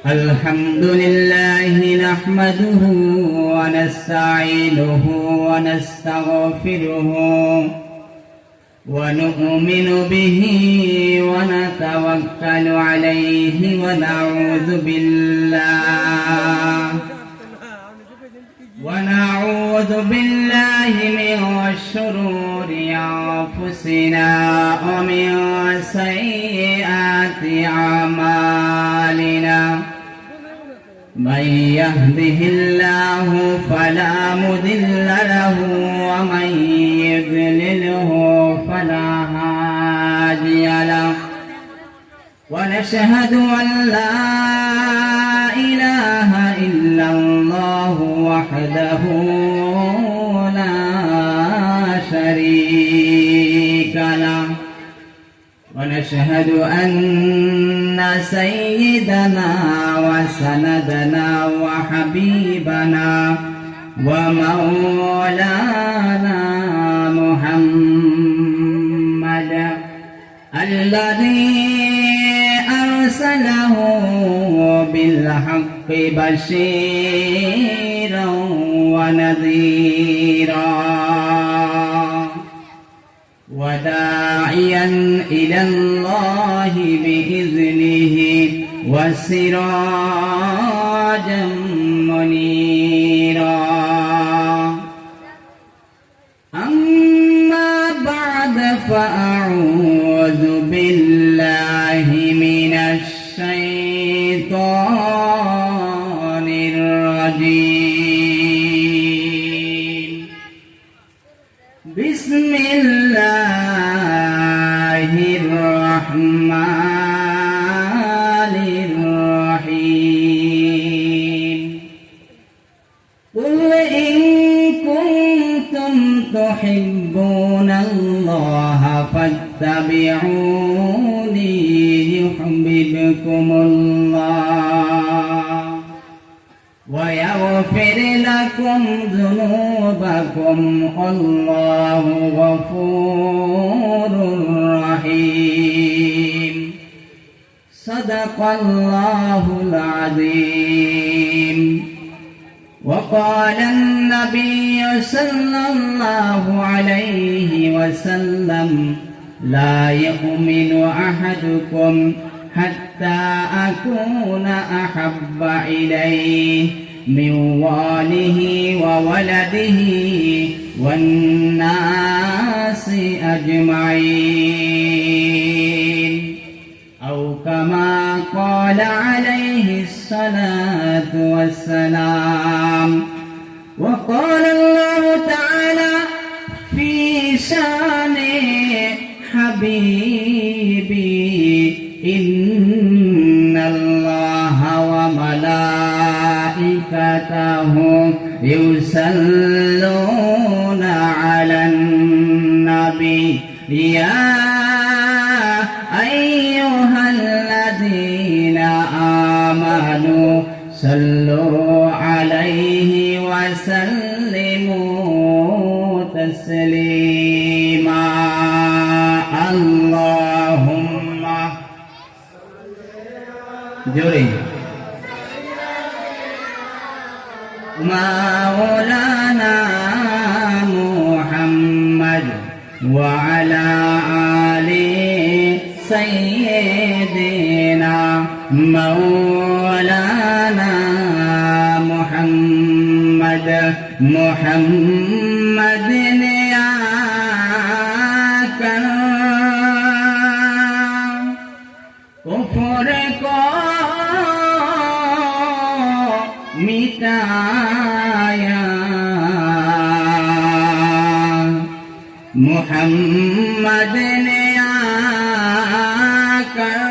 الحمد لله نحمده ونستعينه ونستغفره ونؤمن به ونتوكل عليه ونعوذ بالله من شرور أنفسنا ومن سيئات أعمالنا من يهده الله فلا مضل له ومن يضلله فلا هادي له ونشهد أن لا إله إلا الله وحده لا شريك له ونشهد أن سيدنا وسندنا وحبيبنا ومولانا محمد الذي أرسله بالحق بشيرا ونذيرا وداعيا إلى الله بإذنه وسراجا منيرا أما بعد فأعوذ بالله من الشيطان الرجيم بسم الله الرحمن الرحيم قل إن كنتم تحبون الله فاتبعوني يحببكم الله ويغفر لكم ذنوبكم الله غفور رحيم صدق الله العظيم وقال النبي صلى الله عليه وسلم لا يؤمن أحدكم حتى أكون أحب إليه من والده وولده والناس أجمعين أو كما قال عليه الصلاة والسلام وقال الله تعالى في شان حبيبي إن الله وملائكته يصلون على النبي يا أيها الذين آمنوا صلوا عليه وسلموا تسليما اللهم جوري مولانا محمد وعلى آل سيدنا مولانا محمد يا كفر को मिटाया मोहम्मद ने आकर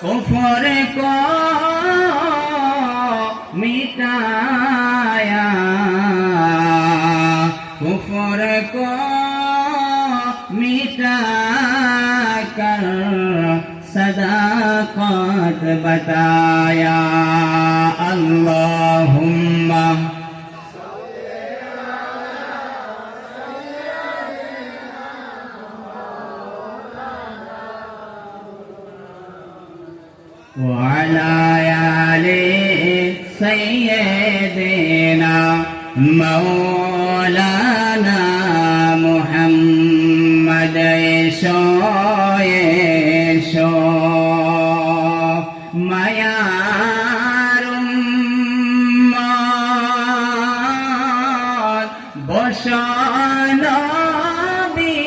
कुफर को मिटाया कुफर को मिटाकर सदाकत बताया अल्लाहुम्मा وعلى آل سيدنا مولانا محمد এসো এসো মায়ার উম্মত বসো নবীর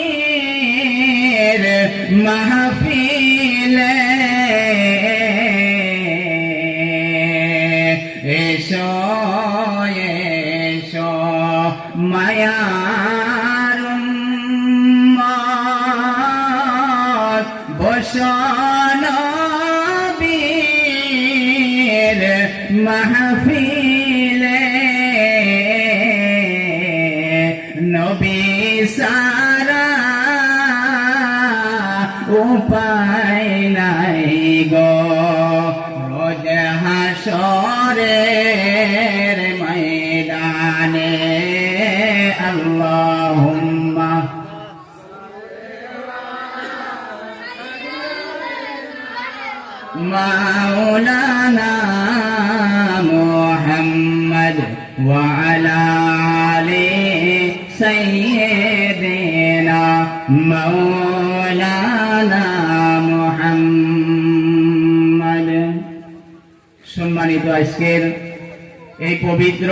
মাহফিলে এসো এসো মায়ার উম্মত বসো নবীর মাহফিলে নবী সারা উপায় নাই গো রোজ হাসরের ময়দানে আল্লাহুম্মা মাওলানা মুহাম্মদ ওয়া আলা আলি সাইয়্যিদিনা মাওলানা মুহাম্মদ। সম্মানিত আজকের এই পবিত্র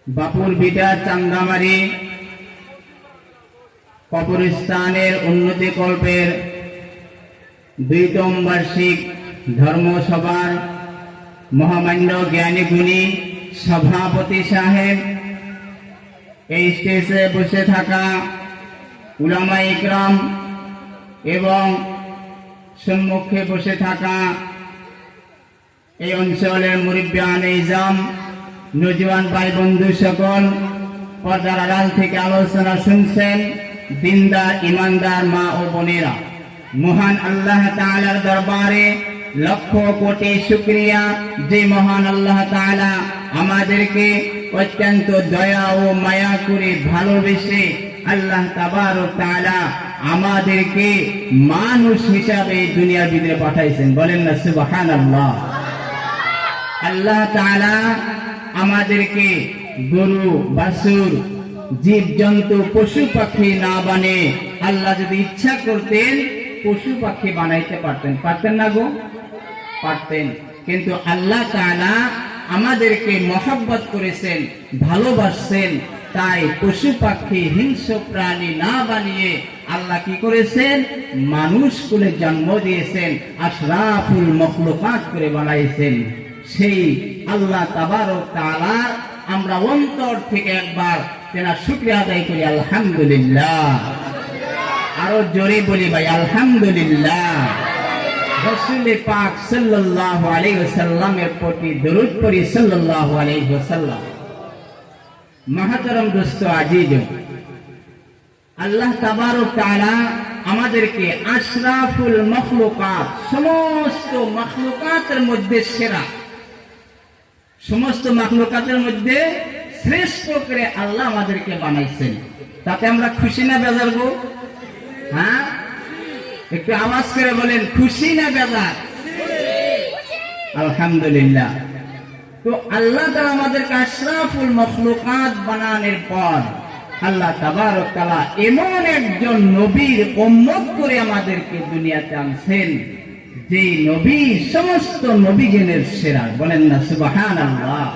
বাপুর বিটা চান্দামারি কবরস্থানের উন্নতি কল্পের 2তম বার্ষিক ধর্মসভার মহামান্য জ্ঞানী গুণী সভাপতি সাহেব, এই স্টেজে বসে থাকা উলামা ইকরাম এবং সম্মুখে বসে থাকা এই অঞ্চলের মুরব্বিয়ান ইজাম, নওজোয়ান ভাই বন্ধু সকল, পর্দার আড়াল থেকে আলোচনা শুনছেন দিনদার ইমানদার মা ও বোনেরা, মহান আল্লাহ তাআলার দরবারে লক্ষ কোটি শুকরিয়া যে মহান আল্লাহ তাআলা আমাদেরকে অত্যন্ত দয়া ও মায়া করে ভালোবেসে আল্লাহ তাবারক তাআলা আমাদেরকে মানুষ হিসাবে দুনিয়ার ভিতরে পাঠাইছেন। বলেন না সুবহানাল্লাহ। আল্লাহ তাআলা আমাদেরকে গরু বাছুর জীব জন্তু পশু পাখি না বানিয়ে আল্লাহ যদি ইচ্ছা করতেন পশু পাখি বানাইতে পারতেন, পারতেন না গো? পারতেন। কিন্তু আল্লাহ তাআলা আমাদেরকে মহব্বত করেছেন, ভালোবাসছেন, তাই পশু পাখি হিংস্র প্রাণী না বানিয়ে আল্লাহ কি করেছেন? মানুষ কুলে জন্ম দিয়েছেন, আশরাফুল মখলুকাত করে বানাইছেন। সেই আল্লাহ তাবারক তাআলা আমরা অন্তর থেকে একবার তেনার শুকরিয়া আদায় করি আলহামদুলিল্লাহ। আরো জোরে বলি ভাই আলহামদুলিল্লাহ। রাসূল পাক সাল্লাল্লাহু আলাইহি ওয়াসাল্লামের প্রতি দরুদ পড়ি সাল্লাল্লাহু আলাইহি ওয়াসাল্লাম। মহতরম দোস্ত আজিজ, আল্লাহ তাবারক তাআলা আমাদেরকে আশরাফুল মখলুকাত, সমস্ত মখলুকাতের মধ্যে সেরা, সমস্ত মখলুকাতের মধ্যে শ্রেষ্ঠ করে আল্লাহ আমাদেরকে বানাইছেন। তাতে আমরা খুশি না বেজার গো? হ্যাঁ, একটু আওয়াজ করে বলেন খুশি না বেজার? আলহামদুলিল্লাহ। তো আল্লাহ তাআলা আমাদেরকে আশরাফুল মখলুকাত বানানোর পর আল্লাহ তাবারক তাআলা এমন একজন নবীর উম্মত করে আমাদেরকে দুনিয়াতে আনছেন যে নবী সমস্ত নবীগণের সেরা। বলেন না সুবহানাল্লাহ।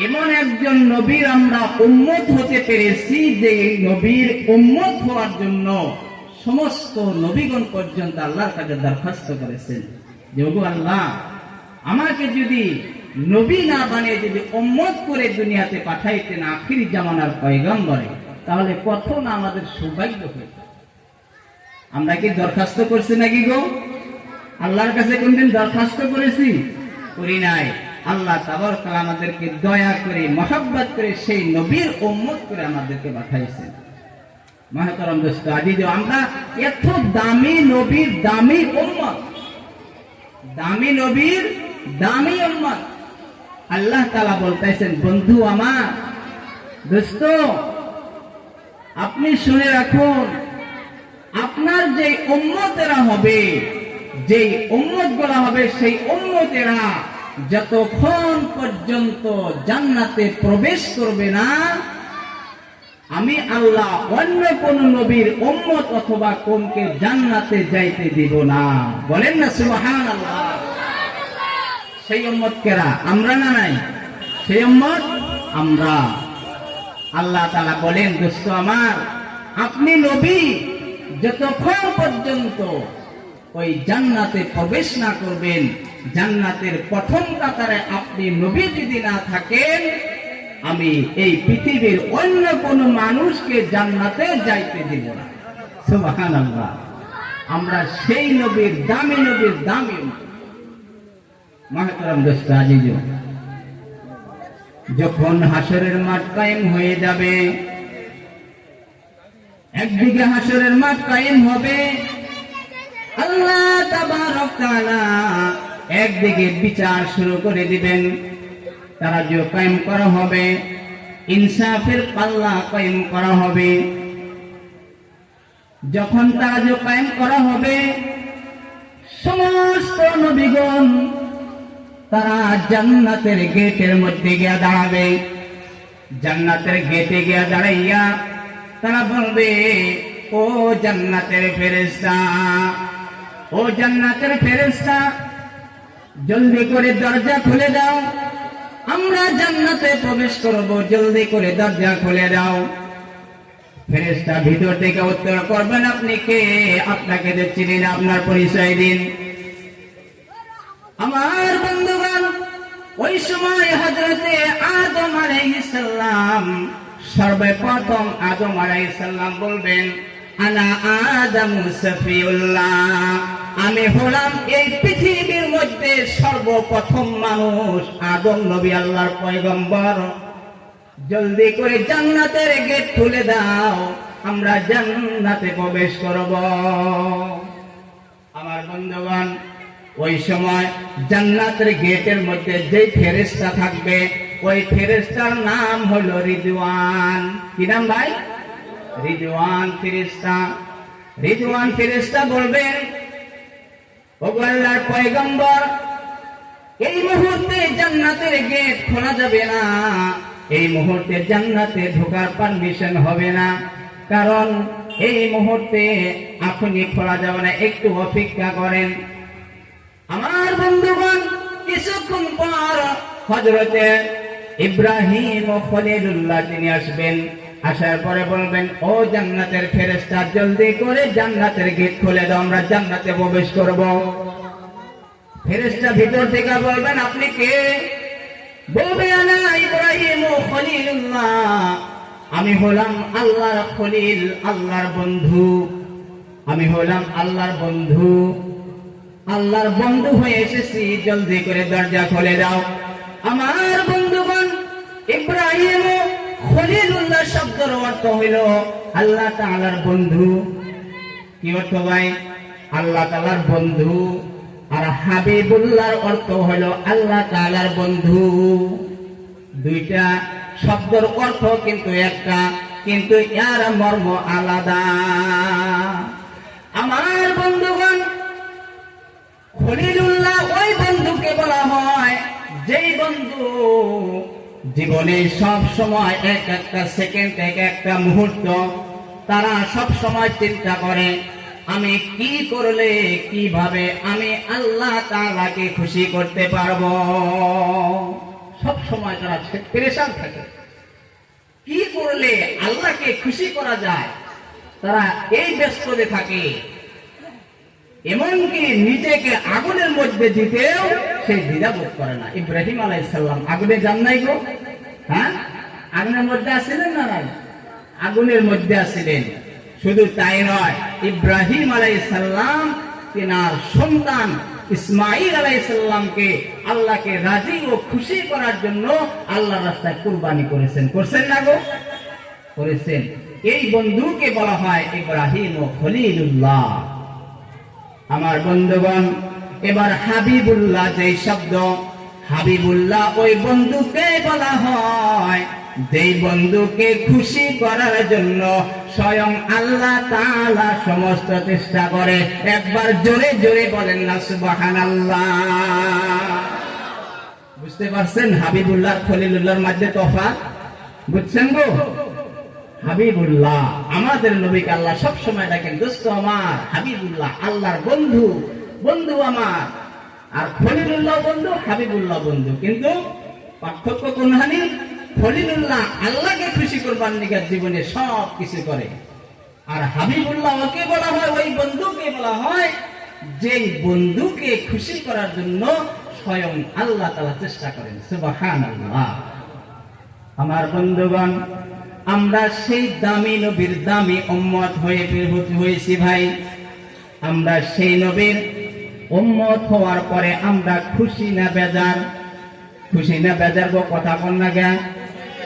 এমন একজন নবীর আমরা উম্মত হতে পেরেছি যে নবীর উম্মত হওয়ার জন্য সমস্ত নবীগণ পর্যন্ত আল্লাহর কাছে দরখাস্ত করেছেন যে ওগো আল্লাহ, আমাকে যদি নবী না বানিয়ে যদি উম্মত করে দুনিয়াতে পাঠাইতেন আখির জামানার পয়গম্বরে, তাহলে কত না আমাদের সৌভাগ্য হতো। আমরা কি দরখাস্ত করছি নাকি গো? আল্লাহর কাছে কোনদিন দরখাস্ত করেছি? করি নাই। আল্লাহ তাবারক তাআলা আমাদেরকে দয়া করে মহব্বত করে সেই নবীর উম্মত করে আমাদেরকে পাঠাইছেন। মহতরম দোস্ত আজিজ, আমরা এত দামি নবীর দামি উম্মত, দামি নবীর দামি উম্মত। আল্লাহ তাআলা বলতেছেন, বন্ধু আমার, দোস্ত আপনি শুনে রাখুন, আপনার যে উম্মতেরা হবে যেই উম্মত গুলা হবে সেই উম্মতেরা যতক্ষণ পর্যন্ত জান্নাতে প্রবেশ করবে না, আমি আল্লাহ অন্য কোন নবীর উম্মত অথবা কোনকে জান্নাতে যাইতে দিব না। বলেন না সুবহানাল্লাহ। সেই উম্মত কেরা? আমরা না নাই? সেই উম্মত আমরা। আল্লাহ তাআলা বলেন, দোস্ত আমার, আপনি নবী যতক্ষণ পর্যন্ত ওই জান্নাতে প্রবেশ না করবেন, জান্নাতের প্রথম কাতারে আপনি নবী যদি না থাকেন, আমি এই পৃথিবীর অন্য কোন মানুষকে জান্নাতে যাইতে দিব না। সুবহানাল্লাহ। আমরা সেই নবীর দামি মাহতারাম দোস্ত আজিজ, যখন হাসরের মাঠ কায়েম হয়ে যাবে, একদিকে হাসরের মাঠ কায়েম হবে, আল্লাহ তাবারক তাআলা একদিকে বিচার শুরু করে দিবেন, তারাজু কায়েম করা হবে, ইনসাফের পাল্লা কায়েম করা হবে। যখন তারাজু কায়েম করা হবে, সমস্ত নবীগণ তারা জান্নাতের গেটের মধ্যে গিয়ে দাঁড়াবে। জান্নাতের গেটে গিয়ে দাঁড়াইয়া তারা বলবে, ও জান্নাতের ফেরেশতা, ও জান্নাতের ফেরেশতা, জলদি করে দরজা খুলে দাও, আমরা জান্নাতে প্রবেশ করব, জলদি করে দরজা খুলে দাও। ফেরেশতা ভিতর থেকে উত্তর করবেন, আপনি কে? আপনাকে যে চিনি না, আপনার পরিচয় দিন। আমার বন্ধুগণ, ওই সময় হযরতে আদম আলাইহিস সালাম, সর্বপ্রথম আদম আলাইহিস সালাম বলবেন, আনা আদামু সফিউল্লাহ, আমি হলাম এই পৃথিবীর মধ্যে সর্বপ্রথম মানুষ, আদম নবী আল্লাহর পয়গম্বর। জলদি করে জান্নাতের গেট খুলে দাও, আমরা জান্নাতে প্রবেশ করব। আমার বন্ধুগণ, ওই সময় জান্নাতের গেটের মধ্যে যে ফেরেশতা থাকবে, ওই ফেরেশতার নাম হলো রিদওয়ান। কি নাম ভাই? রিদওয়ান ফেরেশতা। রিদওয়ান ফেরেশতা বলবেন, ও আল্লাহর পয়গম্বর, এই মুহূর্তে জান্নাতের গেট খোলা যাবে না, এই মুহূর্তে জান্নাতে ঢোকার পারমিশন হবে না, কারণ এই মুহূর্তে এখনই খোলা যাবে না, একটু অপেক্ষা করেন। আমার বন্ধুগণ, কিছুক্ষণ পর হযরতে ইব্রাহিম ও খলিলুল্লাহ তিনি আসবেন। আসার পরে বলবেন, ও জান্নাতের ফেরেশতা, জলদি করে জান্নাতের গেট খুলে দাও, আমরা জান্নাতে প্রবেশ করব। ফেরেশতা ভিতর থেকে বলবেন, আপনি কে? বলবে, আনা ইব্রাহিম ও খলিলুল্লাহ, আমি হলাম আল্লাহর খলিল, আল্লাহর বন্ধু, আমি হলাম আল্লাহর বন্ধু, আল্লাহর বন্ধু হয়ে এসেছি, জলদি করে দরজা খুলে দাও। আমার বন্ধুগণ, ইব্রাহিম ও খলিলুল্লাহ শব্দের অর্থ হইল আল্লাহ তাআলার বন্ধু। কি অর্থ ভাই? আল্লাহ তাআলার বন্ধু। আর হাবিবুল্লাহর অর্থ হইল আল্লাহ তাআলার বন্ধু। দুইটা শব্দের অর্থ কিন্তু একটা, কিন্তু এর মর্ম আলাদা। আমার বন্ধুগণ, খলিলুল্লাহ ওই বন্ধুকে বলা হয় যেই বন্ধু জীবনে সব সময় এক একটা সেকেন্ড, এক একটা মুহূর্ত তারা সব সময় চিন্তা করে, আমি কি করলে কিভাবে আমি আল্লাহ তাআলাকে খুশি করতে পারবো। সব সময় তারা পেরেশান থাকে, কি করলে আল্লাহকে খুশি করা যায়, তারা এই ব্যস্ততে থাকে। এমনকি নিজেকে আগুনের মধ্যে দিতেও সে দ্বিধাবোধ করে না। ইব্রাহিম আলাইহিস সালাম আগুনে যান নাই গো? হ্যাঁ, আগুনের মধ্যে আসছিলেন না? নাই, আগুনের মধ্যে আসছিলেন। শুধু তাই নয়, ইব্রাহিম আলাইহিস সালাম তিনার সন্তান ইসমাঈল আলাইহিস সালামকে আল্লাহকে রাজি ও খুশি করার জন্য আল্লাহর রাস্তায় কুরবানি করেছেন। করছেন না গো? করেছেন। এই বন্ধুকে বলা হয় ইব্রাহিম ও খলিলুল্লাহ। আমার বন্ধুগণ, এবার হাবিবুল্লাহ যে শব্দ, হাবিবুল্লাহ ওই বন্ধুকে বলা হয় যেই বন্ধুকে খুশি করার জন্য স্বয়ং আল্লাহ তাআলা সমস্ত চেষ্টা করে। একবার জোরে জোরে বলেন না সুবহানাল্লাহ। বুঝতে পারছেন হাবিবুল্লাহ খলিলুল্লাহর মধ্যে তফাৎ? বুঝছেন গো? হাবিবুল্লাহ আমাদের নবীকে আল্লাহ সব সময় ডাকেন দোস্ত আমার, হাবিবুল্লাহ আল্লাহর বন্ধু, বন্ধু আমার। আর খলিলুল্লাহ বন্ধু, হাবিবুল্লাহ বন্ধু। কিন্তু পার্থক্য কোনখানে? খলিলুল্লাহ আল্লাহকে খুশি করবার নিয়ে জীবনে সব কিছু করে, আর হাবিবুল্লাহ ওকে বলা হয়, ওই বন্ধুকে বলা হয় যেই বন্ধুকে খুশি করার জন্য স্বয়ং আল্লাহ তাআলা চেষ্টা করেন। সুবহানাল্লাহ। আমার বন্ধুগণ, আমরা সেই দামি নবীর দামি উম্মত হয়েছি ভাই। আমরা সেই নবীর উম্মত হওয়ার পরে আমরা খুশি না বেজার? খুশি না বেজার গো? কথা বল না জ্ঞান?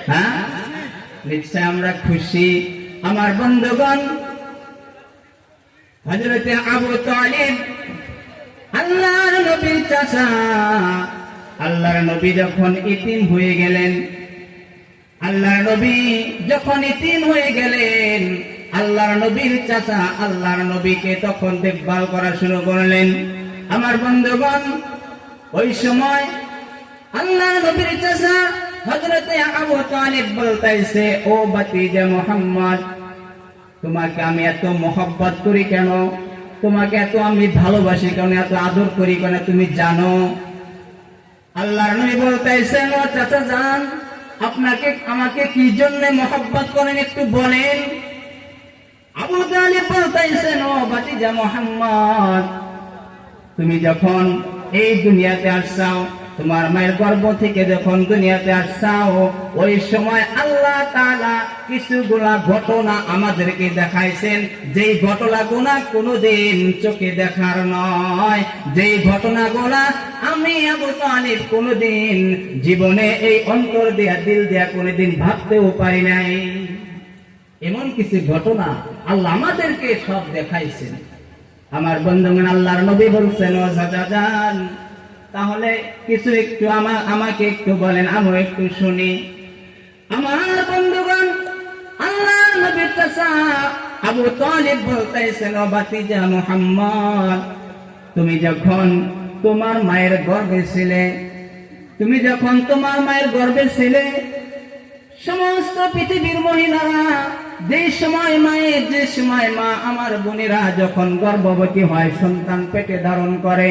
হ্যাঁ, নিশ্চয় আমরা খুশি। আমার বন্ধুগণ, হযরতে আবু তালিব আল্লাহর নবীর চাচা, আল্লাহর নবী যখন ইতিম হয়ে গেলেন, আল্লাহর নবী যখন ইতিম হয়ে গেলেন, আল্লাহর নবীর চাচা আল্লাহর নবীকে তখন দেখভাল করা শুরু করলেন। আমার বন্ধুগণ, ওই সময় আল্লাহর নবীর চাচা হযরতে আবু তালিব বলতেছে, ও ভাতিজা মুহাম্মদ, তোমাকে আমি এত মহব্বত করি কেন? তোমাকে এত আমি ভালোবাসি কেন? এত আদর করি কেন তুমি জানো? আল্লাহর নবী বলতেছেন, ও চাচা জান, আপনাকে আমাকে কি জন্য মহব্বত করেন একটু বলেন। আবু তালিব বলতেছেন, ও ভাতিজা মুহাম্মদ, তুমি যখন এই দুনিয়াতে আসছাও, তোমার মায়ের গর্ভ থেকে যখন দুনিয়াতে আসছাও, ওই সময় আল্লাহ তাআলা কিছুগুলা ঘটনা আমাদেরকে দেখাইছেন, যেই ঘটনাগুলা কোনোদিন চোখে দেখার নয়, যেই ঘটনাগুলা আমি আবু তালিব কোনোদিন জীবনে এই অন্তর দিয়া দিল দিয়া কোনোদিন ভাবতেও পারি নাই। এমন কিছু ঘটনা আল্লাহ আমাদেরকে সব দেখাইছেন। আমার বন্ধুগণ, আল্লাহর নবী বলছেন, ও চাচা যান, তাহলে কিছু একটু আমাকে একটু বলেন, আমিও একটু শুনি। আমার বন্ধুগণ, আল্লাহর নবীর চাচা আবু তালিব বলতেছেন, ও ভাতিজা মুহাম্মদ, তুমি যখন তোমার মায়ের গর্ভে ছিলে, তুমি যখন তোমার মায়ের গর্ভে ছিলে, সমস্ত পৃথিবীর মহিলারা যে সময় মা আমার বোনেরা যখন গর্ভবতী হয়, সন্তান পেটে ধারণ করে,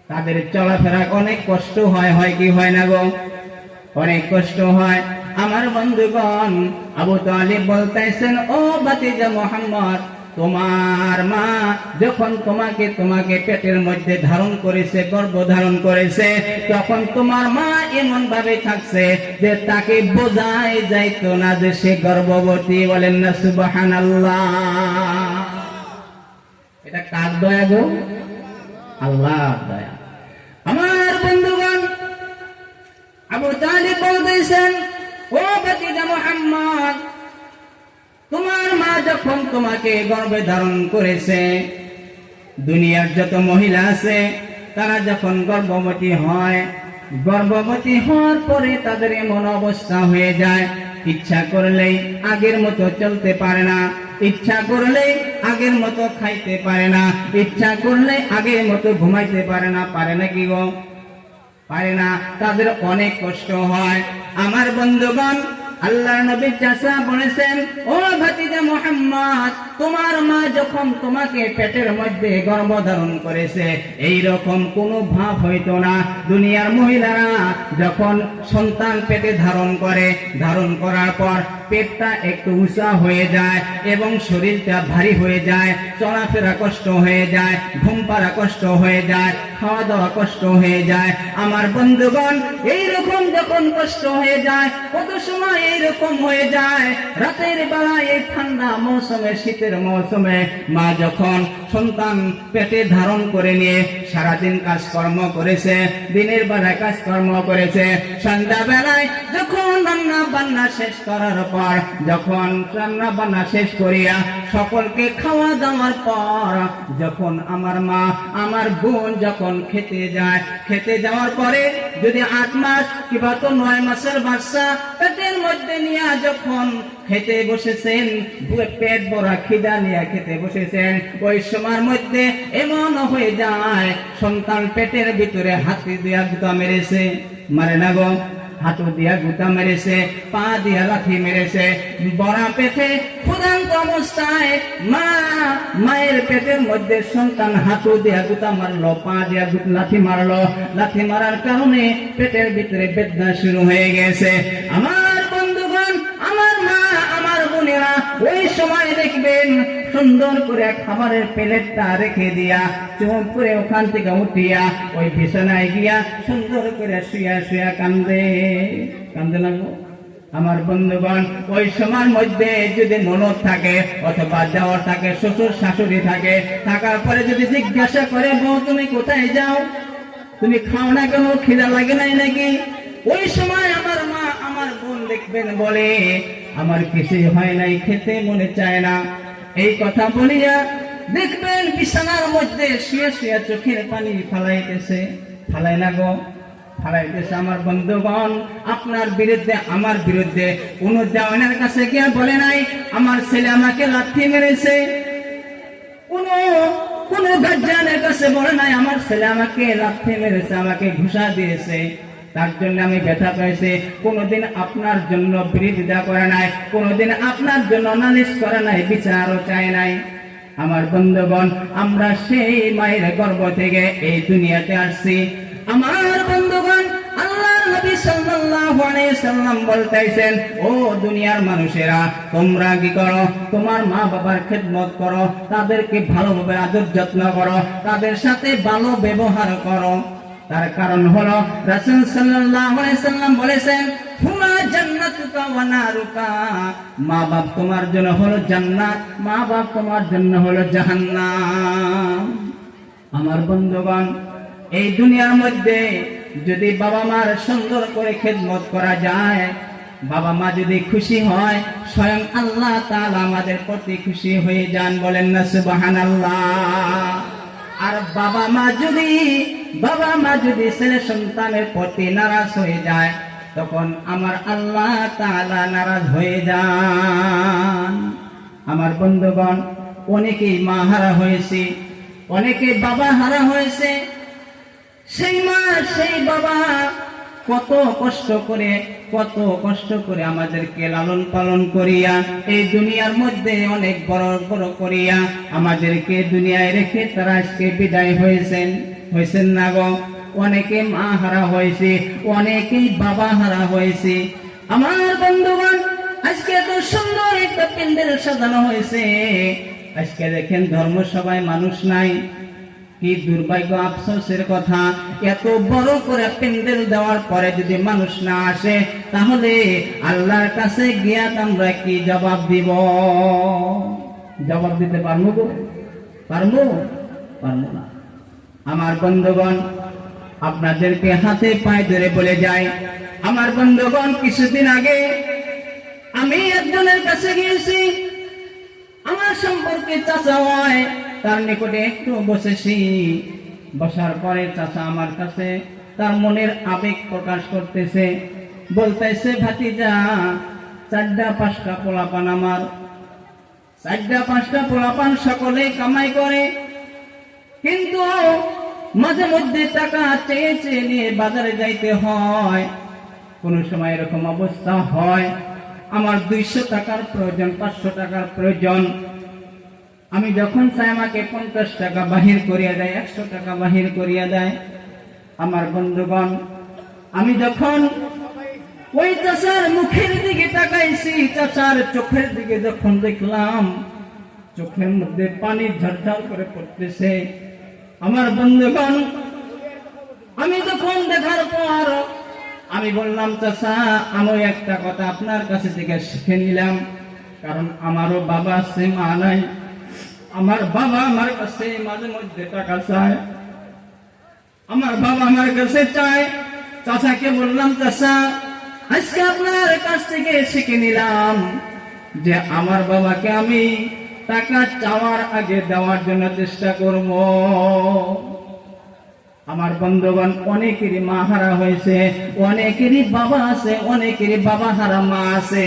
তাদের চলাফেরা অনেক কষ্ট হয়, হয় কি হয় না গো? অনেক কষ্ট হয়। আমার বন্ধুগণ, আবু তালিব বলতেছেন, ও ভাতিজা মুহাম্মদ, তোমার মা যখন তোমাকে পেটের মধ্যে ধারণ করেছে, গর্ভ ধারণ করেছে, তখন তোমার মা এমন ভাবে থাকছে যে তাকে বোঝাই যাইতো না যে সে গর্ভবতী। বলেন না সুবহানাল্লাহ। এটা কার দয়া গো? আল্লাহর দয়া। আমার বন্ধুগণ, আবু তালিব বলতেছেন, ও ভাতিজা মুহাম্মদ, তোমার মা যখন তোমাকে গর্ভে ধারণ করেছে, দুনিয়ার যত মহিলা আছে তারা যখন গর্ভবতী হয়, গর্ভবতী হওয়ার পরে তাদের এমন অবস্থা হয়ে যায়, ইচ্ছা করলেই আগের মতো চলতে পারে না, ইচ্ছা করলেই আগের মতো খাইতে পারে না, ইচ্ছা করলে আগের মতো ঘুমাইতে পারে না। পারে না কি গো? পারে না। তাদের অনেক কষ্ট হয়। আমার বন্ধুগণ, আল্লাহর নবী চাচা বলেছেন, ও ভাতিজা মুহাম্মদ, তোমার মা যখন তোমাকে পেটের মধ্যে গর্ভধারণ করেছে, এই রকম কোনো ভাব হইতো না। দুনিয়ার মহিলারা যখন সন্তান পেটে ধারণ করে, ধারণ করার পর পেটটা একটু উঁচা হয়ে যায় এবং শরীরটা ভারী হয়ে যায়, চলাফেরা কষ্ট হয়ে যায়, ঘুম পাড়া কষ্ট হয়ে যায়, খাওয়া দাওয়া কষ্ট হয়ে যায়। আমার বন্ধুগণ, এইরকম যখন কষ্ট হয়ে যায়, কত সময় এইরকম হয়ে যায়, রাতের বেলায় এই ঠান্ডা মৌসুমে, শীতের মৌসুমে মা যখন সন্তান পেটে ধারণ করে নিয়ে সারাদিন কাজকর্ম করেছে, দিনের বেলায় কাজকর্ম করেছে, সন্ধ্যা বেলায় যখন রান্না বান্না শেষ করার পর, যখন রান্না বান্না শেষ করিয়া সকলকে খাওয়া দাওয়ার পর, যখন আমার মা আমার বোন যখন খেতে যায়, খেতে যাওয়ার পরে যদি 8 মাস কিংবা তো 9 মাসের বাচ্চা পেটের মধ্যে নিয়ে যখন খেতে বসেছেন, পেট ভরা খিদা নিয়ে খেতে বসেছেন, ওই সময়ের মধ্যে এমন হয়ে যায় সন্তান পেটের ভিতরে হাতি দিয়া গুতা মেরেছে, মারে না গো, হাঁটু দিয়া গুতা মেরেছে, পা দিয়া লাথি মেরেছে, বড়া পেটে ক্ষুধান্ত অবস্থায় মায়ের পেটের মধ্যে সন্তান হাঁটু দিয়া গুতা মারলো, পা দিয়া লাথি মারলো, লাথি মারার কারণে পেটের ভিতরে বেদনা শুরু হয়ে গেছে। আমার বন্ধুগণ, আমার মা, আমার বোনেরা, ওই সময় দেখবেন সুন্দর করে খাবারের প্লেটটা রেখে দিয়া চুপ করে ওখান থেকে উঠিয়া ওই বিছানায় গিয়া সুন্দর করে শুয়া শুয়া কান্দে, কান্দে লাগলো। আমার বন্ধুগণ, ওই সময়ের মধ্যে যদি ননদ থাকে অথবা দেওর থাকে, শ্বশুর শাশুড়ি থাকে, থাকার পরে যদি জিজ্ঞাসা করে, বউ তুমি কোথায় যাও, তুমি খাও না কেন, খিদা লাগে নাই নাকি? ওই সময় আমার মা, আমার বোন দেখবেন বলে, আমার কিছুই হয় নাই, খেতে মনে চায় না। এই কথা বলিয়া দেখবেন বিছানার মধ্যে শুয়ে শুয়ে চোখের পানি ফালাইতেছে, ফালাই না গো, ফালাইতেছে। আমার বন্ধুগণ, আপনার বিরুদ্ধে আমার বিরুদ্ধে কোন জাওয়ানের কাছে গিয়া বলে নাই আমার ছেলে আমাকে লাথি মেরেছে, কোন গার্জিয়ানের কাছে বলে নাই আমার ছেলে আমাকে লাথি মেরেছে, আমাকে ঘুষা দিয়েছে, তার জন্য আমি ব্যথা পেয়েছি। কোনদিন আপনার জন্য বিরোধিতা করে নাই, কোনদিন আপনার জন্য নালিশ করে নাই, বিচারও চায় নাই। আমার বন্ধুগণ, আমরা সেই মায়ের গর্ভ থেকে এই দুনিয়াতে আসছি। আমার বন্ধুগণ, আল্লাহর নবী সাল্লাল্লাহু আলাইহি সাল্লাম বলতেছেন, ও দুনিয়ার মানুষেরা, তোমরা কি করো? তোমার মা বাবার খেদমত করো, তাদেরকে ভালোভাবে আদর যত্ন করো, তাদের সাথে ভালো ব্যবহার করো। তার কারণ হলো রাসূল সাল্লাল্লাহু আলাইহি সাল্লাম বলেছেন, হুমা জান্নাতুকা ওয়া নারুকা, মা বাপ তোমার জন্য হলো জান্নাত, মা বাপ তোমার জন্য হলো জাহান্নাম। আমার বন্ধুগণ, এই দুনিয়ার মধ্যে যদি বাবা মার সুন্দর করে খেদমত করা যায়, বাবা মা যদি খুশি হয়, স্বয়ং আল্লাহ তাআলা আমাদের প্রতি খুশি হয়ে যান, বলেন না সুবহানাল্লাহ। আর বাবা মা যদি ছেলে সন্তানের প্রতি নারাজ হয়ে যায়, তখন আমার আল্লাহ তাআলা নারাজ হয়ে যান। আমার বন্ধুগণ, অনেকেই মা হারা হয়েছে, অনেকে বাবা হারা হয়েছে। সেই মা সেই বাবা কত কষ্ট করে আমাদেরকে লালন পালন করিয়া এই দুনিয়ার মধ্যে অনেক বড় করিয়া আমাদেরকে দুনিয়ায় রেখে তারা আজকে বিদায় হয়েছেন না গো। অনেকে মা হারা হয়েছে, অনেকেই বাবা হারা হয়েছে। আমার বন্ধুগণ, আজকে এত সুন্দর একটা প্যান্ডেল সাজানো হয়েছে, আজকে দেখেন ধর্মসভায় মানুষ নাই। কি দুর্ভাগ্য, আফসোসের কথা, এত বড় করে প্যান্ডেল দেওয়ার পরে যদি মানুষ না আসে, তাহলে আল্লাহর কাছে গিয়া আমরা কি জবাব দিব? জবাব দিতে পারবো গো? পারবো না। আমার বন্ধুগণ, আপনাদেরকে হাতে পায়ে ধরে বলে যাই, আমার বন্ধুগণ, কিছুদিন আগে আমি একজনের কাছে গিয়েছি, আমার সম্পর্কে চাচা হয়, তার নিকটে একটু বসেছি। বসার পরে চাচা আমার কাছে তার মনের আবেগ প্রকাশ করতেছে, বলতেছে, ভাতিজা, 4-5টা পোলাপান, আমার 4-5টা পোলাপান সকলে কামাই করে, কিন্তু মাঝে মধ্যে টাকা চেয়ে নিয়ে বাজারে যাইতে হয়। কোন সময় এরকম অবস্থা হয়, আমার 200 টাকার প্রয়োজন, 500 টাকার প্রয়োজন। আমি যখন চাই আমাকে 50 টাকা বাহির করিয়া দেয়, 100 টাকা বাহির করিয়া দেয়। আমার বন্ধুগণ, আমি যখন ওই চাচার মুখের দিকে তাকাইছি, চাচার চোখের দিকে যখন দেখলাম, চোখের মধ্যে পানি ঝরঝর করে পড়তেছে। আমার বন্ধুগণ, আমি যখন দেখার পর আমি বললাম, চাচা, আমি একটা কথা আপনার কাছে থেকে শিখে নিলাম, কারণ আমারও বাবা আছে, মা নাই। আমার বাবা আমার কাছে মাঝে মধ্যে টাকা চায়, আমার বাবা আমার কাছে চায়। চাচাকে বললাম, চাচা, আজকে আপনার কাছ থেকে শিখে নিলাম যে আমার বাবাকে আমি টাকা চাওয়ার আগে দেওয়ার জন্য চেষ্টা করব। আমার বন্ধুগণ, অনেকেরই মা হারা হয়েছে, অনেকেরই বাবা আছে, অনেকেরই বাবা হারা মা আছে।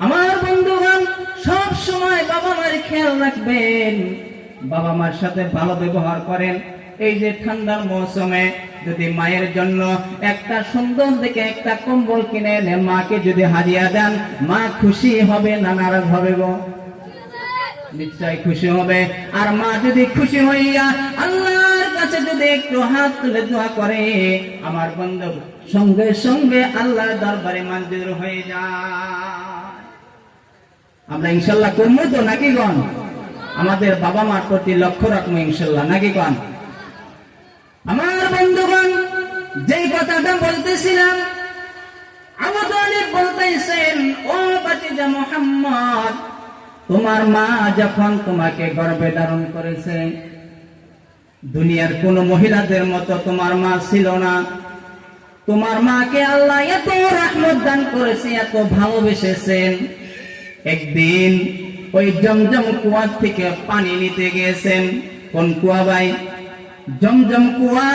আমার বন্ধুগণ, সব সময় বাবা মার খেয়াল রাখবেন, বাবা মার সাথে ভালো ব্যবহার করেন। এই যে ঠান্ডার মৌসুমে যদি মায়ের জন্য একটা সুন্দর দেখে একটা কম্বল কিনে এনে মাকে যদি হাদিয়া দেন, মা খুশি হবে না নারাজ হবে গো? নিশ্চয় খুশি হবে। আর মা যদি খুশি হইয়া আল্লাহর কাছে যদি একটু হাত তুলে দোয়া করে, আমার বন্ধু, সঙ্গে সঙ্গে আল্লাহর দরবারে মঞ্জুর হয়ে যায়। আমরা ইনশাল্লাহ করবো তো নাকি গণ? আমাদের বাবা মার প্রতি লক্ষ্য রাখবো ইনশাল্লাহ, নাকি গণ? আমার বন্ধুগণ, যেই কথাটা বলতেছিলাম, আবু তালিব বলতেছেন, ও ভাতিজা মুহাম্মদ, তোমার মা যখন তোমাকে গর্ভে ধারণ করেছে, দুনিয়ার কোন মহিলাদের মতো তোমার মা ছিল না। তোমার মাকে আল্লাহ এত রহমত দান করেছে, এত ভালোবেসেছেন। একদিন ওই জমজম কুয়া থেকে পানি নিতে গিয়েছেন। কোন কুয়া ভাই? জমজম কুয়া।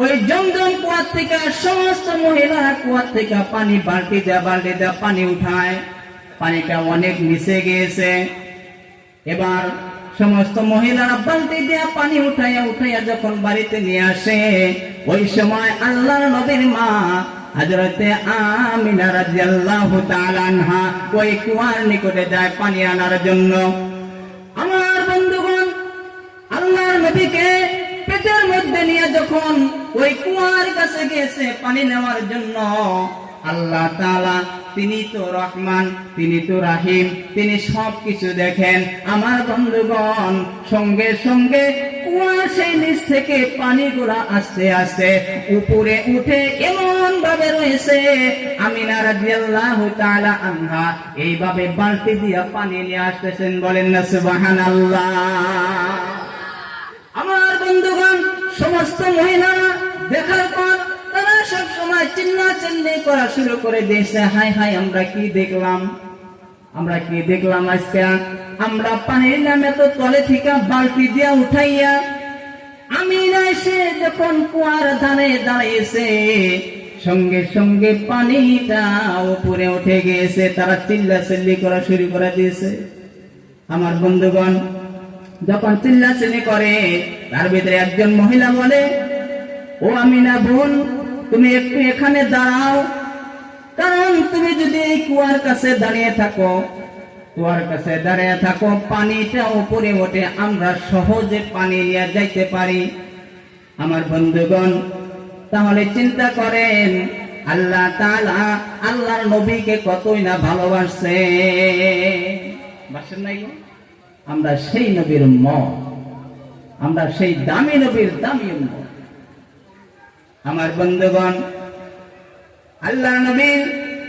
ওই জমজম কুয়া থেকে সমস্ত মহিলা কুয়া থেকে পানি বালতি দেয়া পানি উঠায়। পানিটা অনেক নিচে গিয়েছে। এবার সমস্ত মহিলারা বালতি দেয়া পানি উঠাইয়া যখন বাড়িতে নিয়ে আসে, ওই সময় আল্লাহর নবীর মা হযরতে আমিনা রাদিয়াল্লাহু তাআলা আনহা ওই কুয়ার নিকটে যায় পানি আনার জন্য। আমার বন্ধুগণ, আল্লাহর নবীকে পেটের মধ্যে নিয়ে যখন ওই কুয়ার কাছে গেছে পানি নেওয়ার জন্য, আল্লাহ তাআলা তিনি তো রহমান, তিনি তো রাহিম, তিনি সবকিছু দেখেন। আমার বন্ধুগণ, সঙ্গে সঙ্গে কুয়ার সেই নিচ থেকে পানিগুলা আস্তে আস্তে উপরে উঠে এমন ভাবে রয়েছে, আমিনা রাদিয়াল্লাহু তাআলা আনহা এইভাবে বালতি দিয়া পানি নিয়ে আসতেছেন। বলেন না সুবহানাল্লাহ। আমার বন্ধুগণ, সমস্ত মহিলারা দেখার পর তারা সব সময় চিল্লাচিল্লি করা শুরু করে দিয়েছে, হাই হাই, আমরা কি দেখলাম, আমরা কি দেখলাম আজকে? আমরা পানির নামে তো তলে থেকে বালতি দিয়া উঠাইয়া আমিনা এসে যখন কুয়ার ধারে দাঁড়িয়েছে, সঙ্গে সঙ্গে পানিটা উপরে উঠে গিয়েছে। তারা চিল্লাচিল্লি করা শুরু করে দিয়েছে। আমার বন্ধুগণ, যখন চিল্লাচিল্লি করে, তার ভিতরে একজন মহিলা বলে, ও আমিনা বোন, তুমি একটু এখানে দাঁড়াও, কারণ তুমি যদি এই কুয়ার কাছে দাঁড়িয়ে থাকো, পানিটা উপরে ওঠে, আমরা সহজে পানি নিয়ে যাইতে পারি। আমার বন্ধুগণ, তাহলে চিন্তা করেন, আল্লাহ তাআলা আল্লাহর নবীকে কতই না ভালোবাসছে। বাসেন নাই? আমরা সেই নবীর উম্মত, আমরা সেই দামি নবীর দামি উম্মত। আমার বন্ধুগণ, আল্লাহ নবীর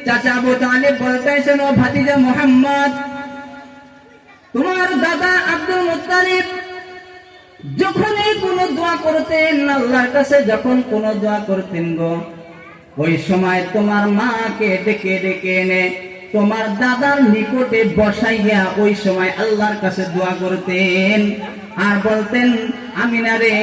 চাচা আবু তালিব বলতেছেন, ও ভাতিজা মুহাম্মদ, তোমার দাদা আব্দুল মুত্তালিব যখনই কোনো দোয়া করতেন, আল্লাহর কাছে যখন কোনো দোয়া করতেন গো, ওই সময় তোমার মাকে ডেকে ডেকে এনে তোমার দাদার নিকটে বসাইয়া ওই সময় আল্লাহর কাছে দোয়া করতেন। আর বলতেন, আমিনা রে,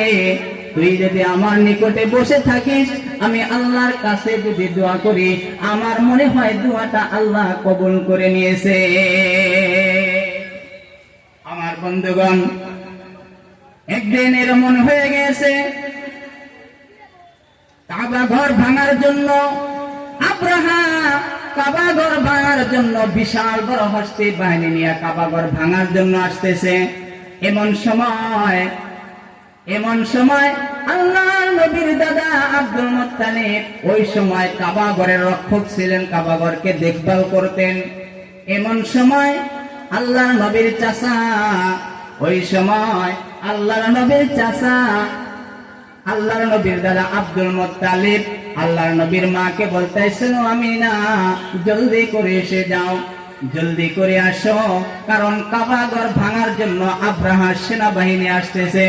তুই যদি আমার নিকটে বসে থাকিস, আমি আল্লাহর কাছে যদি দোয়া করি, আমার মনে হয় দোয়াটা আল্লাহ কবুল করে নিয়েছে। আমার বন্ধুগণ, একদিন এরকম হয়ে গেছে, কাবা ঘর ভাঙার জন্য আব্রাহা কাবা ঘর ভাঙার জন্য বিশাল বড় হস্তি বাহিনী নিয়ে কাবা ঘর ভাঙার জন্য আসতেছে। এমন সময় আল্লাহ নবীর দাদা আব্দুল মুত্তালিব ওই সময় কাবা ঘরের রক্ষক ছিলেন, কাবা ঘরকে দেখভাল করতেন। এমন সময় আল্লাহর নবীর চাচা, ওই সময় আল্লাহর নবীর চাচা, আল্লাহর নবীর দাদা আব্দুল মুত্তালিব আল্লাহর নবীর মাকে বলতেছেন, আমিনা, জলদি করে এসে যাও, জলদি করে আসো, কারণ কাবা ঘর ভাঙার জন্য আব্রাহার সেনাবাহিনী আসতেছে।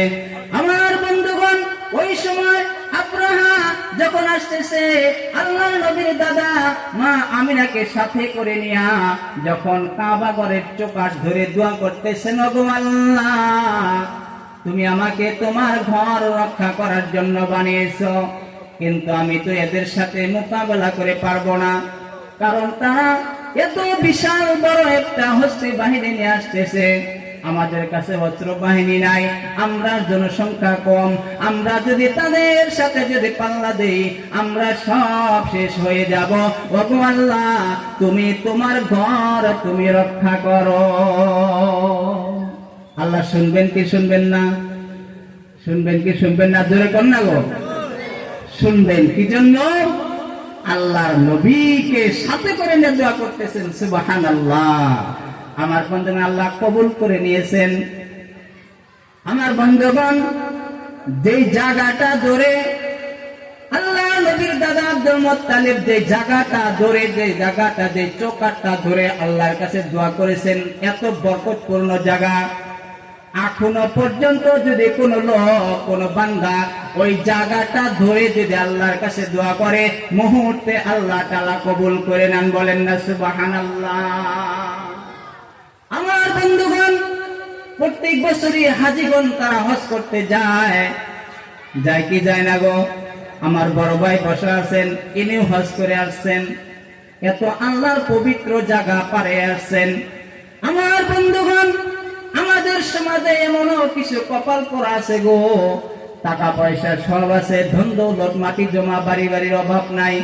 আমার বন্ধুগণ, ওই সময় আব্রাহা যখন আসতেছে, আল্লাহর নবীর দাদা মা আমিনাকে সাথে করে নিয়া যখন কাবা ঘরের চৌকাঠ ধরে দোয়া করতেছেন, ওগো আল্লাহ, তুমি আমাকে তোমার ঘর রক্ষা করার জন্য বানিয়েছো, কিন্তু আমি তো এদের সাথে মোকাবেলা করে পারবো না, কারণ তারা এত বিশাল বড় একটা হস্তি বাহিনী নিয়ে আসতেছে, আমাদের কাছে অস্ত্র বাহিনী নাই, আমরা জনসংখ্যা কম, আমরা যদি তাদের সাথে যদি পাল্লা দেই আমরা সব শেষ হয়ে যাব। ওগো আল্লাহ, তুমি তোমার ঘর তুমি রক্ষা করো। আল্লাহ শুনবেন কি শুনবেন না? শুনবেন কি শুনবেন না? জোরে কর না গো। শুনবেন কি জন্য? আল্লাহর নবীকে সাথে করে নিয়ে দোয়া করতেছেন। সুবহানাল্লাহ। আমার বন্ধুগণ, আল্লাহ কবুল করে নিয়েছেন। আমার বন্ধুগণ, যে জায়গাটা ধরে আল্লাহ নবীর দাদা আব্দুল মুত্তালিব যে জায়গাটা ধরে, যে জায়গাটা, যে চৌকাঠটা ধরে আল্লাহর কাছে দোয়া করেছেন, এত বরকতপূর্ণ জায়গা, এখনো পর্যন্ত যদি কোন লোক, কোন বান্দা ওই জায়গাটা ধরে যদি আল্লাহর কাছে দোয়া করে, মুহূর্তে আল্লাহ তাআলা কবুল করে নেন। বলেন না সুবহানাল্লাহ। আমার বন্ধুগণ, প্রত্যেক বছরই হাজীগণ তারা হজ করতে যায় কি যায় না গো? আমার বড় ভাই বসে আছেন, ইনিও হজ করে আসছেন, এত আল্লাহর পবিত্র জায়গা পারে আসছেন। আমার বন্ধুগণ, আমাদের সমাজে এমনও কিছু কপাল পরা আছে গো, টাকা পয়সা সব আছে, ধন দৌলত, মাটি জমা, বাড়ি বাড়ির অভাব নাই,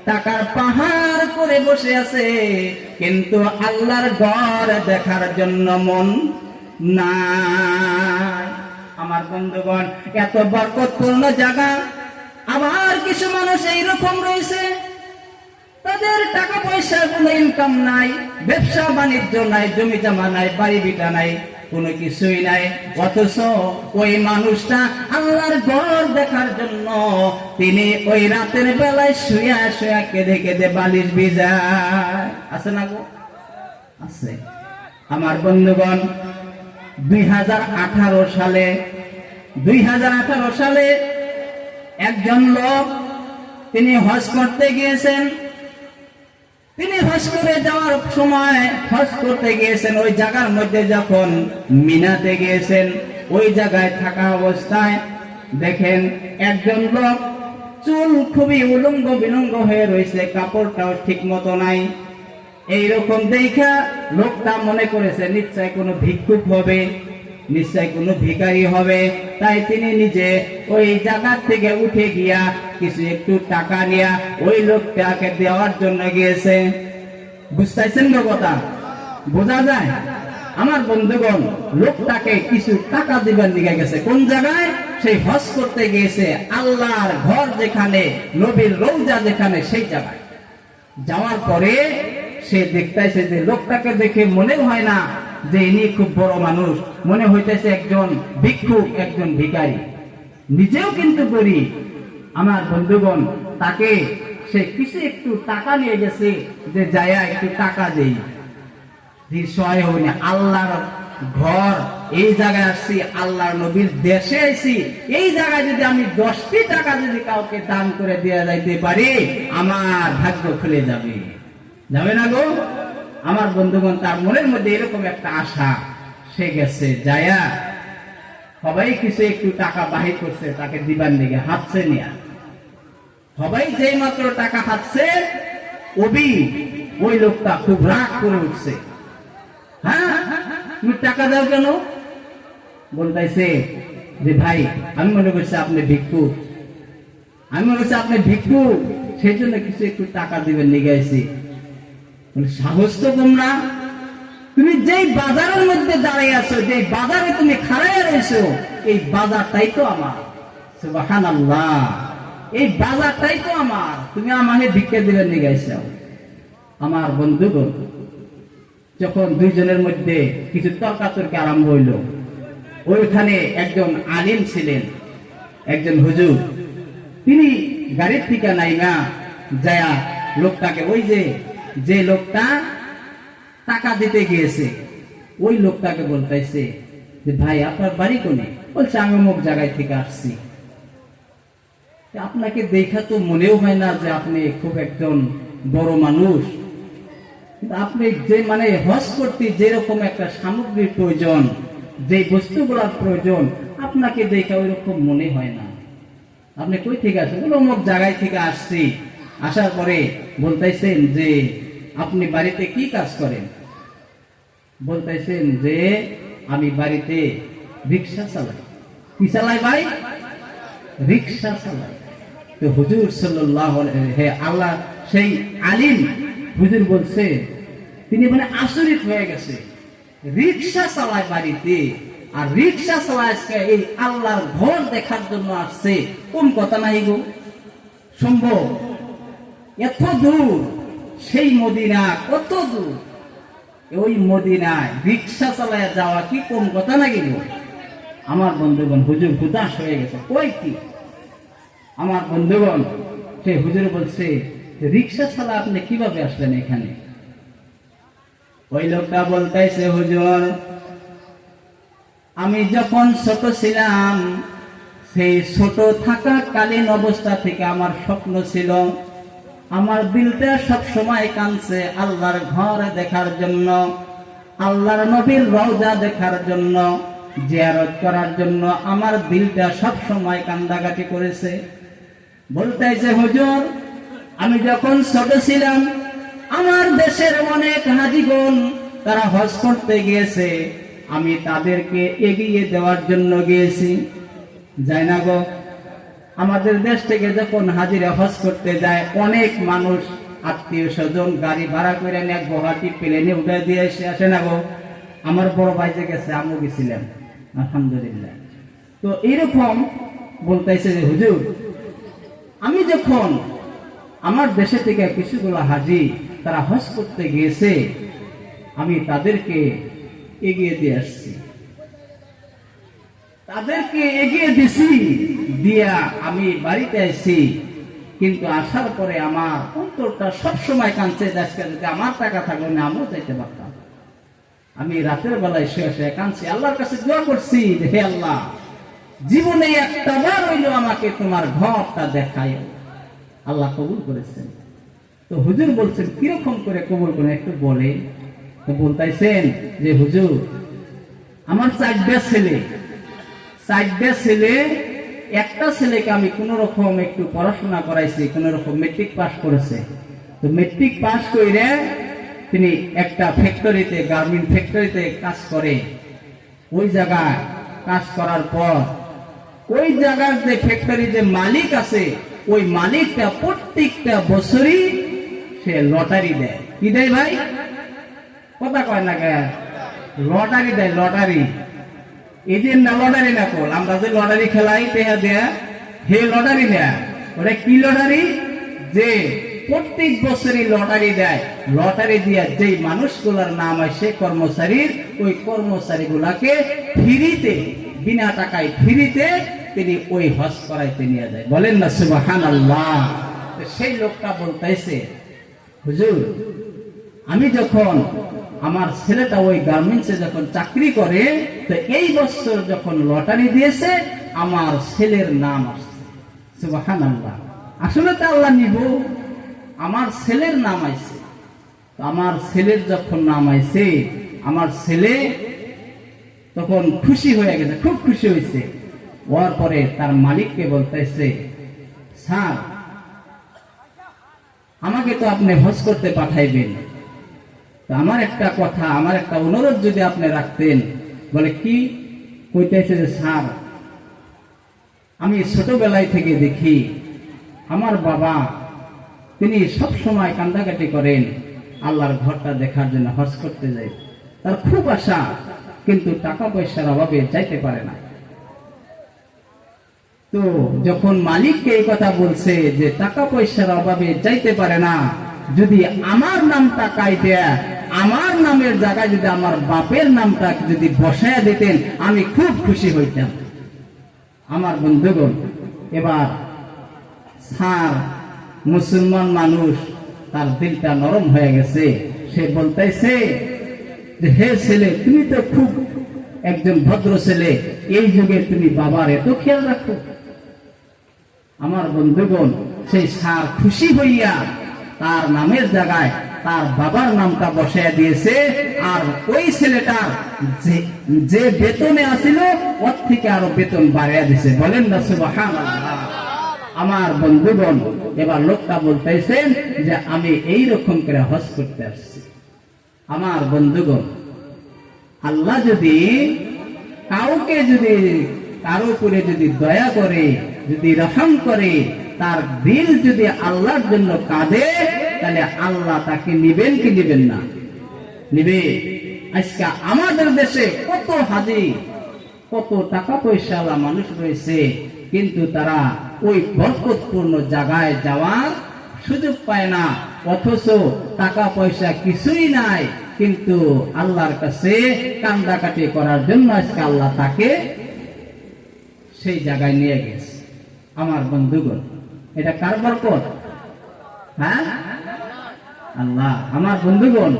টাকার পাহাড় করে বসে আছে, কিন্তু আল্লাহর ঘর দেখার জন্য মন নাই। আমার বন্ধুগণ, এত বরকতপূর্ণ জায়গা, আবার কিছু মানুষ এইরকম রয়েছে, তাদের টাকা পয়সার কোনো ইনকাম নাই, ব্যবসা বাণিজ্য নাই, জমি জমা নাই, বাড়ি ভিটা নাই, কোনো কিছুই নাই, অথচ ওই মানুষটা আল্লাহর ঘর দেখার জন্য তিনি ওই রাতের বেলায় শুয়া শুয়া কেঁদে কেঁদে বালিশ ভিজায়। আছে না গো? আছে। আমার বন্ধুগণ, 2018 সালে একজন লোক তিনি হজ করতে গিয়েছেন। তিনি হজ করে যাওয়ার সময়, হজ করতে গিয়েছেন, ওই জায়গার মধ্যে যখন মিনাতে গিয়েছেন, ওই জায়গায় থাকা অবস্থায় দেখেন একজন লোক চুল খুবই উলঙ্গ বিলঙ্গ হয়ে রয়েছে, কাপড়টাও ঠিক মতো নাই। এইরকম দেখা লোকটা মনে করেছে নিশ্চয় কোনো ভিক্ষুক হবে, নিশ্চয় কোনো ভিখারি হবে, তাই তিনি নিজে ওই জায়গা থেকে উঠে গিয়া কিছু একটু টাকা নিয়ে ওই লোকটাকে দেওয়ার জন্য গিয়েছে। বুঝতেছেন না কথা? বোঝা যায়? আমার বন্ধুগণ, লোকটাকে কিছু টাকা দিবার দিকে গেছে। কোন জায়গায়? সেই হজ করতে গিয়েছে, আল্লাহর ঘর যেখানে, নবীর রওজা যেখানে, সেই জায়গায় যাওয়ার পরে সে দেখতেছে যে লোকটাকে দেখে মনে হয় না যে ইনি খুব বড় মানুষ, মনে হইতেছে একজন ভিক্ষুক, একজন ভিখারি, নিজেও কিন্তু গরিব। আমার বন্ধুগণ, তাকে সে কিছু একটু টাকা নিয়ে গেছে যে যায়া একটু টাকা দেই, সহায় হইনি। আল্লাহর ঘর, এই জায়গায় আসছি, আল্লাহর নবীর দেশে আসছি, এই জায়গায় যদি আমি 10টি টাকা যদি কাউকে দান করে দেওয়া যাইতে পারি, আমার ভাগ্য খুলে যাবে। যাবে না গো? আমার বন্ধুগণ, তার মনের মধ্যে এরকম একটা আশা, সে গেছে, যায়া সবাই কিছু একটু টাকা বাহির করছে তাকে দিবার দিকে, হাতছে নিয়া সবাই যেই মাত্র টাকা হাতছে, ওই লোকটা খুব রাগ করে উঠছে। হ্যাঁ, তুমি টাকা দাও কেন? বলতেছে যে ভাই, আমি মনে করছি আপনি ভিক্ষুক, সেই জন্য কিছু একটু টাকা দিবেন নিগাইছি। সাহস তো কম না, তুমি যেই বাজারের মধ্যে দাঁড়িয়ে আছো, যে বাজারে তুমি খাড়াইয়া রয়েছো, এই বাজারটাই তো আমার। সুবহানাল্লাহ। এই বাজারটাই তো আমার, তুমি আমাকে ভিক্ষা দিবেন নিগাইছো। আমার বন্ধুগণ, যখন দুইজনের মধ্যে কিছু তর্কাতর্কি আরম্ভ হইল, ওইখানে একজন আলিম ছিলেন, একজন হুজুর, তিনি গাড়ির থেকে নাইমা যায়া লোকটাকে, ওই যে লোকটা টাকা দিতে গিয়েছে, ওই লোকটাকে বলতেছে যে ভাই, আপনার বাড়ি কোনে? বলছে আমি অমুক জায়গায় থেকে আসছি। আপনাকে দেখা তো মনেও হয় না যে আপনি খুব একজন বড় মানুষ, আপনি যে মানে হজ করতে যেরকম একটা সামগ্রীর প্রয়োজন, যে বস্তুগুলোর প্রয়োজন, আপনাকে দেখে ওইরকম মনে হয় না। আপনি কই থেকে আসেন? বলে অমুক জায়গায় থেকে আসছি। আসার পরে বলতেছেন যে আপনি বাড়িতে কি কাজ করেন? বলতেছেন যে আমি বাড়িতে রিক্সা চালাই। কি চালাই ভাই? রিক্সা চালাই। তো হুজুর সাল্লাল্লাহু আলাইহি, হে আল্লাহ সেই আলিম হুজুর বলছে, তিনি মানে আচরিত হয়ে গেছে। রিক্সা চালায় বাড়িতে, আর রিক্সা চালায় এই আল্লাহর ঘর দেখার জন্য আসছে। কোন কথা নাই গো, সম্ভব? এত দূর, সেই মদিনা কত দূর, ওই মদিনায় রিক্সা চালায় যাওয়া কি কোন কথা নাকি গো? আমার বন্ধুগণ, হুজুর হুদাস হয়ে গেছে। কই কি আমার বন্ধুগণ, সে হুজুর বলছে রিক্সা চালা আপনি কিভাবে আসলেন এখানে? ওই লোকটা বলতেছে, হুজুর আমি যখন ছোট ছিলাম, সেই ছোট থাকাকালীন অবস্থা থেকে আমার স্বপ্ন ছিল, আমার দিলটা সব সময় কাঁদছে আল্লাহর ঘর দেখার জন্য, আল্লাহর নবীর রওজা দেখার জন্য, জিয়ারত করার জন্য আমার দিলটা সব সময় কান্দাকাটি করেছে। বলতেছে, হুজুর আমি যখন ছোট ছিলাম, আমার দেশের অনেক হাজীগণ তারা হজ করতে গিয়েছে, আমি তাদেরকে এগিয়ে দেওয়ার জন্য গিয়েছি। যাই না গো, আমাদের দেশ থেকে যখন হাজিরা হজ করতে যায়, অনেক মানুষ আত্মীয় স্বজন গাড়ি ভাড়া করে নিয়ে গুয়াহাটি প্লেনে উঠে দিয়ে আসে না গো। আমার বড় ভাই যে গেছে, আমিও গেছিলাম আলহামদুলিল্লাহ। তো এরকম বলতেছে যে হুজুর আমি যখন আমার দেশে থেকে কিছুগুলো হাজি তারা হজ করতে গিয়েছে, আমি তাদেরকে এগিয়ে দিয়ে আসছি, তাদেরকে এগিয়ে দিছি, দিয়া আমি বাড়িতে আসছি। কিন্তু আসার পরে আমার অন্তরটা সবসময় কাঁদছে, দেশকে যদি আমার টাকা থাকলে না আমিও যাইতে পারতাম। আমি রাতের বেলায় শুয়ে কাঁদছি, আল্লাহর কাছে দোয়া করছি, হে আল্লাহ জীবনে একটা বার হইল আমাকে তোমার ঘরটা দেখাই। আল্লাহ কবুল করেছেন। তো হুজুর বলছেন কিরকম করে কবুল করে একটু বলে। তো বলতেছেন যে হুজুর আমার 4টা ছেলে, 4টা ছেলে, একটা ছেলেকে আমি কোন রকম একটু পড়াশোনা করাইছি, কোন রকম মেট্রিক পাস করেছে। তো মেট্রিক পাস করে তিনি একটা ফ্যাক্টরিতে, গার্মেন্ট ফ্যাক্টরিতে কাজ করে। ওই জায়গায় কাজ করার পর ওই জায়গার যে ফ্যাক্টরি যে মালিক আছে, ওই মালিকটা প্রত্যেকটা বছরই সে লটারি দেয়। কি দেয় ভাই? কথা কয় না কে? লটারি দেয়, লটারি। এই যে না লটারি না কল, আমরা যে লটারি খেলাই টেহা দেয়া, হে লটারি দেয়া। ওটা কি লটারি? যে প্রত্যেক বছরই লটারি দেয়। লটারি দিয়া যেই মানুষগুলার নাম আসে কর্মচারীর, ওই কর্মচারী গুলাকে ফ্রিতে, বিনা টাকায় ফ্রিতে তিনি ওই হজ করাইতে নিয়ে যায়। বলেন না সুবহানাল্লাহ। সেই লোকটা বলতেছে, হুজুর আমি যখন আমার ছেলেটা ওই গার্মেন্টসে যখন চাকরি করে, তো এই বছর যখন লটারি দিয়েছে আমার ছেলের নাম আসছে। সুবহানাল্লাহ। আসলে তো আল্লাহ নিব, আমার ছেলের নাম আইছে। আমার ছেলের যখন নাম আইছে, আমার ছেলে তখন খুশি হয়ে গেছে, খুব খুশি হয়েছে। হওয়ার পরে তার মালিককে বলতেছে, স্যার আমাকে তো আপনি হজ করতে পাঠাইবেন, তো আমার একটা কথা, আমার একটা অনুরোধ যদি আপনি রাখতেন। বলে কি? কইতেছে যে স্যার আমি ছোটবেলায় থেকে দেখি আমার বাবা তিনি সব সময় কান্দাকাটি করেন আল্লাহর ঘরটা দেখার জন্য, হজ করতে যায়। তার খুব আশা, কিন্তু টাকা পয়সার অভাবে যাইতে পারে না। তো যখন মালিককে এই কথা বলছে যে টাকা পয়সার অভাবে যাইতে পারে না, যদি আমার নামটা কাইতে আমার নামের জায়গায় যদি আমার বাপের নামটা যদি বসায় দিতেন আমি খুব খুশি হইতাম। আমার বন্ধুগণ, এবার স্যার মুসলমান মানুষ, তার দিলটা নরম হয়ে গেছে। সে বলতেছে যে হে ছেলে, তুমি তো খুব একজন ভদ্র ছেলে, এই যুগে তুমি বাবার এত খেয়াল রাখো। আমার বন্ধুগণ, সেই স্যার খুশি হইয়া তার নামের জায়গায় তার বাবার নামটা বসাইয়া দিয়েছে, আর ওই ছেলেটার যে বেতনে আসিল ওর থেকে আরো বেতন বাড়াইয়া দিছে। বলেন না সুবহানাল্লাহ। আমার বন্ধুগণ, এবার লোকটা বলতেছেন যে আমি এই রকম করে হজ করতে আসছি। আমার বন্ধুগণ, আল্লাহ যদি কাউকে যদি কারো উপরে যদি দয়া করে, যদি রহম করে, তার দিল যদি আল্লাহর জন্য কাঁদে, তাহলে আল্লাহ তাকে নিবেন কি নিবেন না? নিবে। আজকে আমাদের দেশে কত হাজি, কত টাকা পয়সাওয়ালা মানুষ রয়েছে, কিন্তু তারা ওই বরকতপূর্ণ জায়গায় যাওয়ার সুযোগ পায় না, অথচ টাকা পয়সা কিছুই নাই, কিন্তু আল্লাহর কাছে কান্দাকাটি করার জন্য আজকে আল্লাহ তাকে সেই জায়গায় নিয়ে গেছে। আমার বন্ধুগণ, এটা কার বরকত? হ্যাঁ, আল্লাহ। আমার বন্ধুগণ,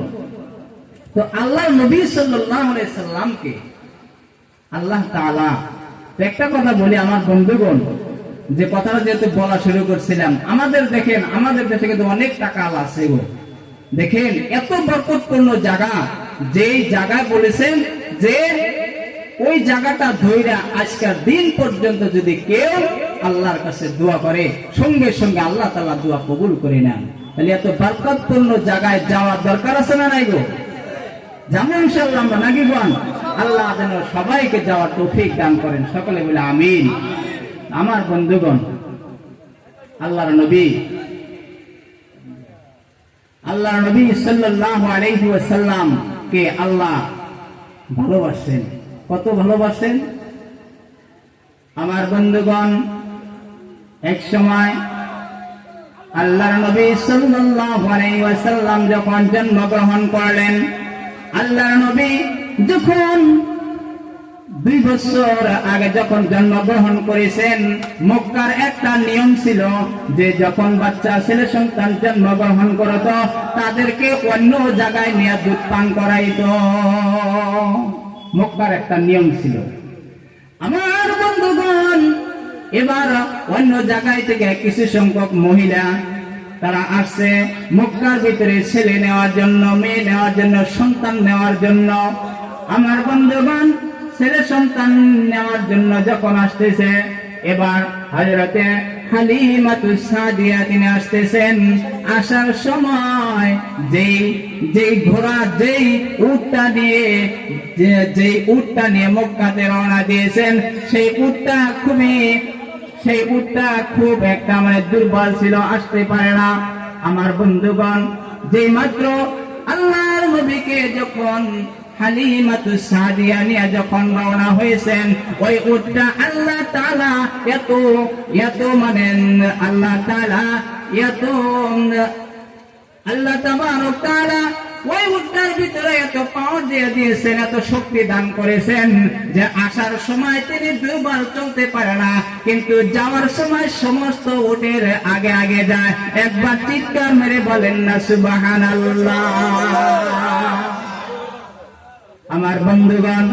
তো আল্লাহ নবী সাল্লাল্লাহু আলাইহি সাল্লামকে আল্লাহ তাআলা, একটা কথা বলি আমার বন্ধুগণ, যে কথাটা যেহেতু বলা শুরু করছিলাম, আমাদের দেখেন আমাদের দেশে কিন্তু অনেক টাকা আছে গো। দেখেন এত বরকতপূর্ণ জায়গা, যেই জায়গায় বলেছেন যে ওই জায়গাটা ধইরা আজকের দিন পর্যন্ত যদি কেউ আল্লাহর কাছে দোয়া করে, সঙ্গে সঙ্গে আল্লাহ তাআলা দোয়া কবুল করে নেন। তাহলে এত বরকতপূর্ণ জায়গায় যাওয়ার দরকার আছে না নাই গো? যেমন ইনশাআল্লাহ আমরা নাকি গান, আল্লাহ যেন সবাইকে যাওয়ার তৌফিক দান করেন, সকলে বলে আমিন। আমার বন্ধুগণ, আল্লাহর নবী সাল্লাল্লাহু আলাইহি ওয়াসাল্লাম কে আল্লাহ ভালোবাসেন। কত ভালোবাসেন? আমার বন্ধুগণ, এক সময় আল্লাহর নবী সাল্লাল্লাহু আলাইহি ওয়াসাল্লাম যখন জন্মগ্রহণ করলেন, আল্লাহর নবী যখন 2 বছর আগে যখন জন্মগ্রহণ করেছেন, মক্কার একটা নিয়ম ছিল যে যখন বাচ্চা ছেলে সন্তান জন্মগ্রহণ করত, তাদেরকে অন্য জায়গায় নিয়ে দুধ পান করাইত। মক্কার একটা নিয়ম ছিল। আমার বন্ধুগণ, এবার অন্য জায়গায় থেকে কিছু সংখ্যক মহিলা তারা আসছে মক্কার ভিতরে ছেলে নেওয়ার জন্য, মেয়ে নেওয়ার জন্য, সন্তান নেওয়ার জন্য। আমার বন্ধুগণ, ছেলে সন্তান নেওয়ার জন্য যখন আসতেছে, এবার হযরতে হালিমাতুস সাদিয়া তিনি আসতেছেন। আসার সময় যেই ঘোড়া, যেই উটটা নিয়ে মক্কাতে রওনা দিয়েছেন, সেই উটটা খুব একটা দুর্বল ছিল, আসতে পারে না। আমার বন্ধুগণ, যেই মাত্র আল্লাহর নবীকে যখন হালিমাতুস সাদিয়া নিয়ে যখন রওনা হয়েছেন, ওই উটটা আল্লাহ তাআলা আল্লাহ তাবারক তাআলা ওই উটটার ভিতরে এত পাওয়ার দিয়ে দিয়েছেন, এত শক্তি দান করেছেন যে আসার সময় তিনি দুবার চলতে পারে না, কিন্তু যাওয়ার সময় সমস্ত উটের আগে আগে যায়। একবার চিৎকার মেরে বলেন না সুবহানাল্লাহ। আমার বন্ধুগণ,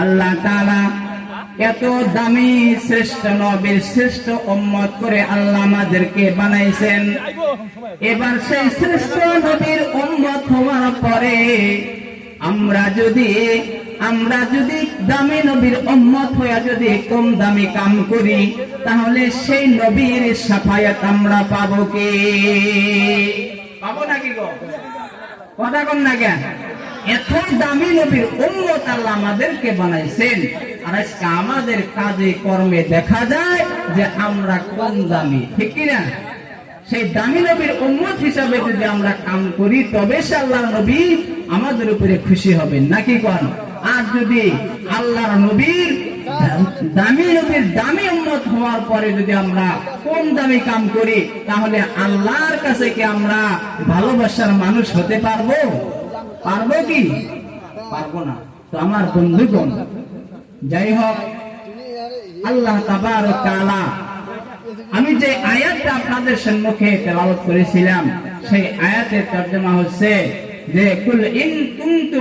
আল্লাহ তাআলা এত দামি শ্রেষ্ঠ নবীর শ্রেষ্ঠ উম্মত করে আল্লাহ আমাদেরকে বানাইছেন। এবার সেই শ্রেষ্ঠ নবীর উম্মত হওয়ার পরে আমরা যদি দামি নবীর উম্মত হয়ে যদি কম দামি কাম করি, তাহলে সেই নবীর শাফায়াত আমরা পাবো কি? পাবো নাকি গো? কথা কম না কেন? এত দামি নবীর উম্মত আল্লাহ আমাদেরকে বানাইছেন, আর আজকে আমাদের কাজে কর্মে দেখা যায় যে আমরা কম দামি, ঠিক কিনা? সেই দামি নবীর উম্মত হিসাবে যদি আমরা কাম করি, তবে সে আল্লাহর নবী আমাদের উপরে খুশি হবেন, নাকি কোন? আর যদি আল্লাহর নবীর দামি উম্মত হওয়ার পরে যদি আমরা কম দামি কাম করি, তাহলে আল্লাহর কাছে কি আমরা ভালোবাসার মানুষ হতে পারবো? পারবো কি? পারবো না। তো আমার বন্ধুগণ, যাই হোক, আল্লাহ তাবারক তাআলা, আমি যে আয়াতটা আপনাদের সম্মুখে তেলাওয়াত করেছিলাম, সেই আয়াতের তরজমা হচ্ছে যে কুল ইন কুনতুম